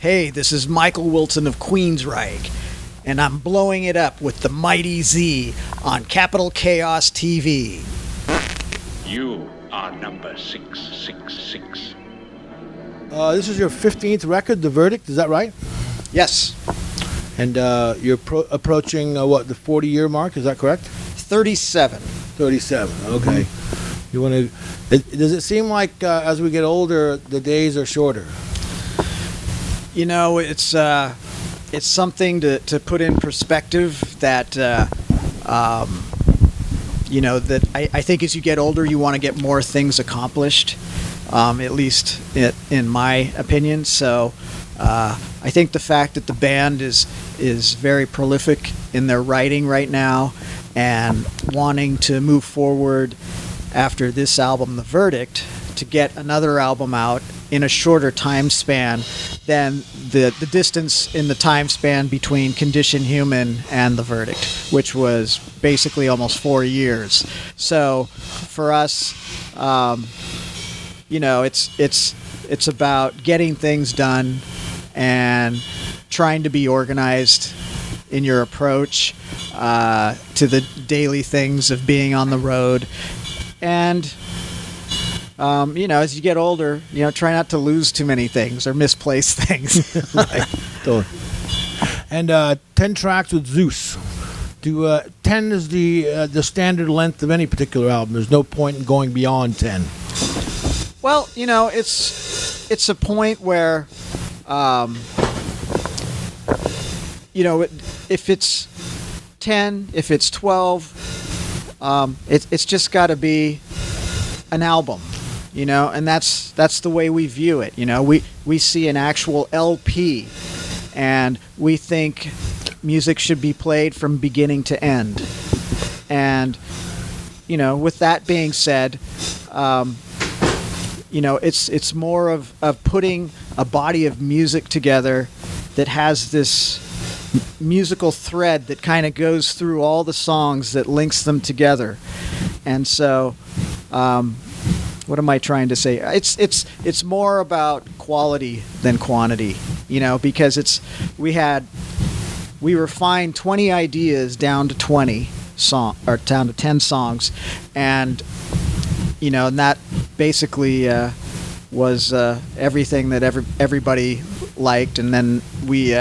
Hey, this is Michael Wilton of Queensryche, and I'm blowing it up with the Mighty Z on Capital Chaos TV. You are number 666. This is your 15th record, The Verdict, is that right? Yes. And you're approaching, the 40-year mark, is that correct? 37. 37, okay. You want to? Does it seem like as we get older, the days are shorter? You know, it's something to put in perspective that, that I think as you get older, you want to get more things accomplished, at least in my opinion. So I think the fact that the band is very prolific in their writing right now and wanting to move forward after this album, The Verdict, to get another album out in a shorter time span than the distance in the time span between Condition Human and The Verdict, which was basically almost 4 years. So for us, it's about getting things done and trying to be organized in your approach to the daily things of being on the road. And as you get older, try not to lose too many things or misplace things. Right. Totally. And 10 tracks with Zeus. 10 is the standard length of any particular album. There's no point in going beyond 10. Well, it's a point where, if it's 10, if it's 12, it's just got to be an album. And that's the way we view it. We see an actual LP, and we think music should be played from beginning to end. And with that being said, it's more of putting a body of music together that has this musical thread that kind of goes through all the songs that links them together. And so what am I trying to say? It's more about quality than quantity, because we refined 20 ideas down to 10 songs, and and that basically was everything that everybody liked. And then we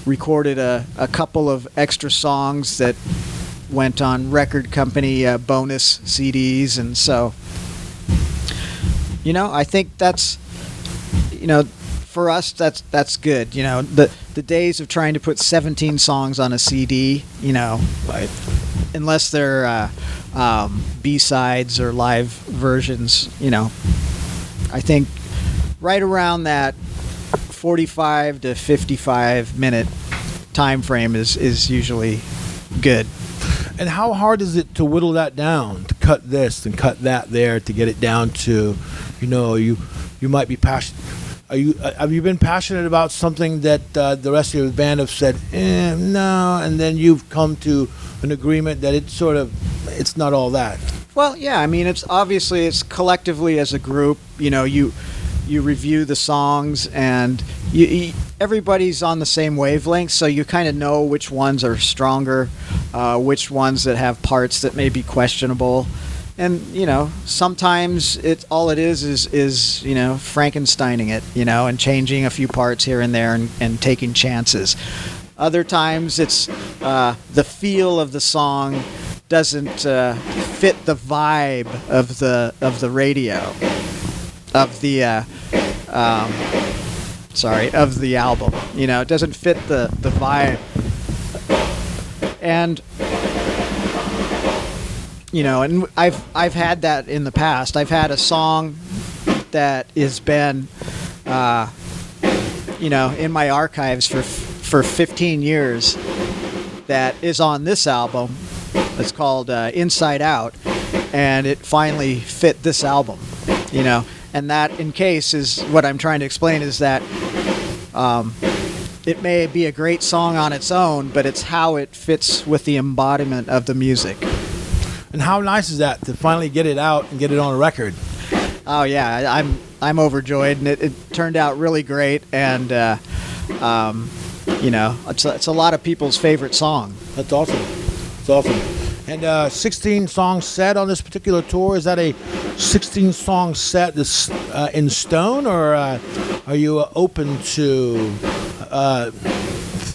recorded a couple of extra songs that went on record company bonus CDs, and so I think that's for us that's good. The days of trying to put 17 songs on a CD, right, unless they're B-sides or live versions, I think right around that 45 to 55 minute time frame is usually good. And how hard is it to whittle that down, to cut this and cut that there, to get it down to, you might be passionate. Have you been passionate about something that the rest of your band have said, no, and then you've come to an agreement that it's not all that? Well, yeah, I mean, it's collectively as a group, you review the songs, and everybody's on the same wavelength, so you kind of know which ones are stronger, which ones that have parts that may be questionable. And sometimes all it is Frankensteining it, and changing a few parts here and there and taking chances. Other times it's the feel of the song doesn't fit the vibe of the radio, of the of the album. It doesn't fit the vibe. And and I've had that in the past. I've had a song that has been in my archives for 15 years that is on this album. It's called Inside Out, and it finally fit this album. And that, in case, is what I'm trying to explain, is that it may be a great song on its own, but it's how it fits with the embodiment of the music. And how nice is that to finally get it out and get it on a record? Oh yeah, I'm overjoyed, and it turned out really great. And it's a lot of people's favorite song. That's awesome. It's awesome. And 16 songs set on this particular tour. Is that a 16-song set that's in stone, or are you open to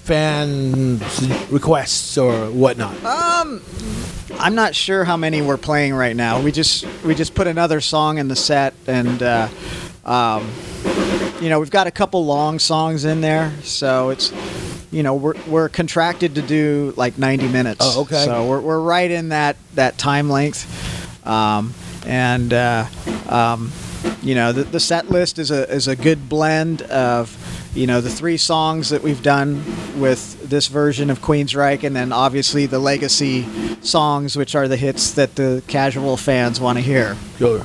fan requests or whatnot? I'm not sure how many we're playing right now. We just put another song in the set, and we've got a couple long songs in there, so it's. We're contracted to do like 90 minutes. Oh, okay. So we're right in that time length, the set list is a good blend of the 3 songs that we've done with this version of Queensryche, and then obviously the legacy songs, which are the hits that the casual fans want to hear. Sure.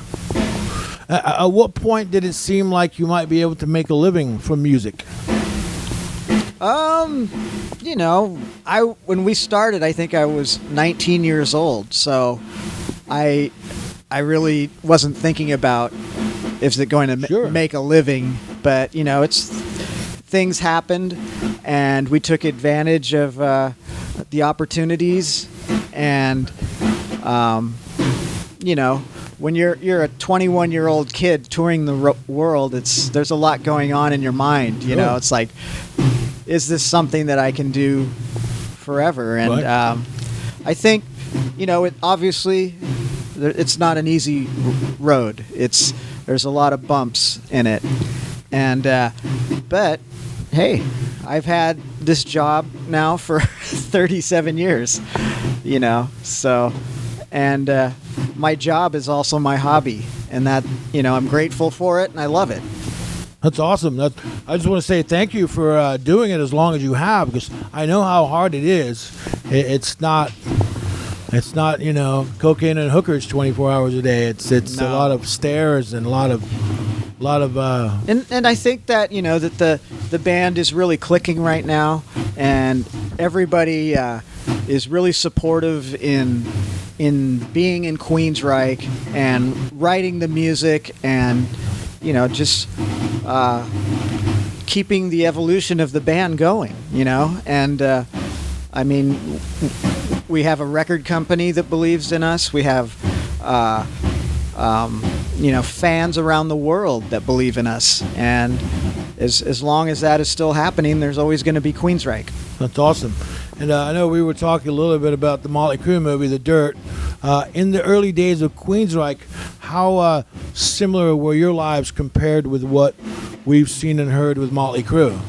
At what point did it seem like you might be able to make a living from music? When we started, I think I was 19 years old, so I really wasn't thinking about is it going to Sure. make a living, but things happened, and we took advantage of the opportunities, and when you're a 21-year-old kid touring the world, there's a lot going on in your mind. Sure. It's like, is this something that I can do forever? And Right. I think, obviously, it's not an easy road. There's a lot of bumps in it, and but hey, I've had this job now for 37 years. So, and my job is also my hobby, and that I'm grateful for it, and I love it. That's awesome. I just want to say thank you for doing it as long as you have, because I know how hard it is. It's not cocaine and hookers 24 hours a day. It's No. a lot of stairs and a lot of And I think that that the band is really clicking right now, and everybody is really supportive in being in Queensryche and writing the music, and just keeping the evolution of the band going. And we have a record company that believes in us. We have fans around the world that believe in us, and as long as that is still happening, there's always going to be Queensryche. That's awesome. And I know we were talking a little bit about the Motley Crue movie, The Dirt. In the early days of Queensryche, how similar were your lives compared with what we've seen and heard with Motley Crue?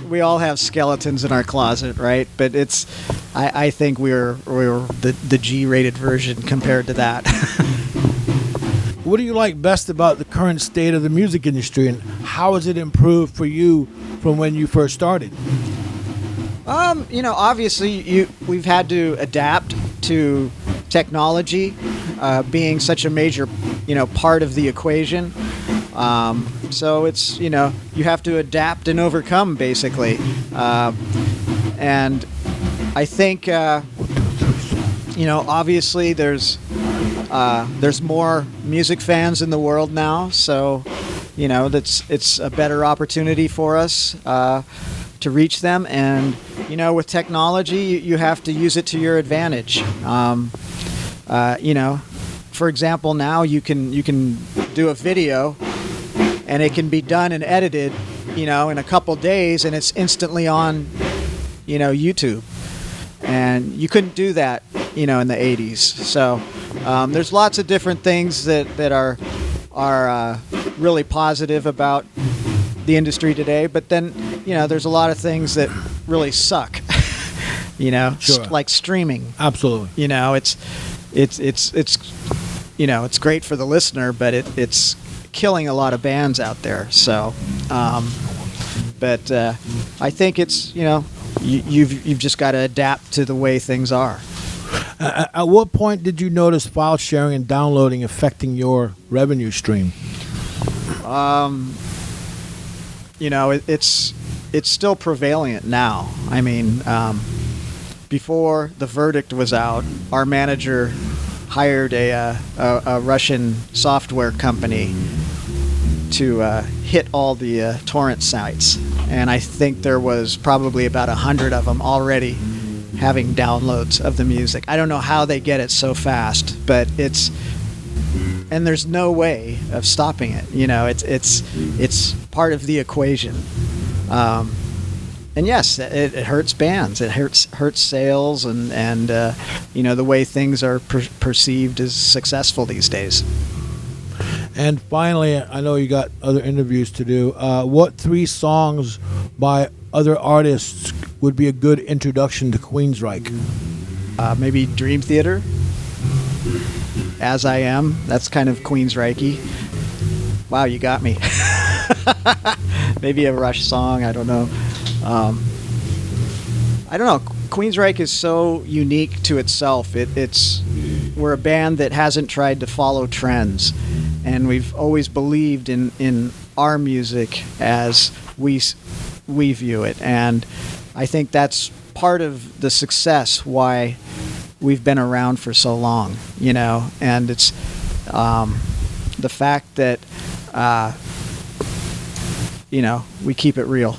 We all have skeletons in our closet, right? But I think we were the G-rated version compared to that. What do you like best about the current state of the music industry, and how has it improved for you from when you first started? Obviously we've had to adapt to technology being such a major, part of the equation. So it's, you have to adapt and overcome, basically. And I think, obviously there's more music fans in the world now, so, it's a better opportunity for us to reach them. And, with technology, you have to use it to your advantage. For example, now you can do a video, and it can be done and edited, in a couple days, and it's instantly on, YouTube. And you couldn't do that, in the 80s. So there's lots of different things that are really positive about the industry today. But then, there's a lot of things that really suck. Sure. Like streaming. Absolutely. It's great for the listener, but it's killing a lot of bands out there. So, but I think it's you've just got to adapt to the way things are. At what point did you notice file sharing and downloading affecting your revenue stream? It's still prevalent now. Before the verdict was out, our manager hired a Russian software company hit all the torrent sites, and I think there was probably about 100 of them already having downloads of the music. I don't know how they get it so fast, but and there's no way of stopping it. It's part of the equation. And yes, it hurts bands. It hurts sales, and the way things are perceived as successful these days. And finally, I know you got other interviews to do. What 3 songs by other artists would be a good introduction to Queensryche? Maybe Dream Theater, As I Am. That's kind of Queensryche. Wow, you got me. Maybe a Rush song. I don't know. I don't know. Queensryche is so unique to itself. We're a band that hasn't tried to follow trends, and we've always believed in our music as we view it, and I think that's part of the success why we've been around for so long, and it's the fact that we keep it real.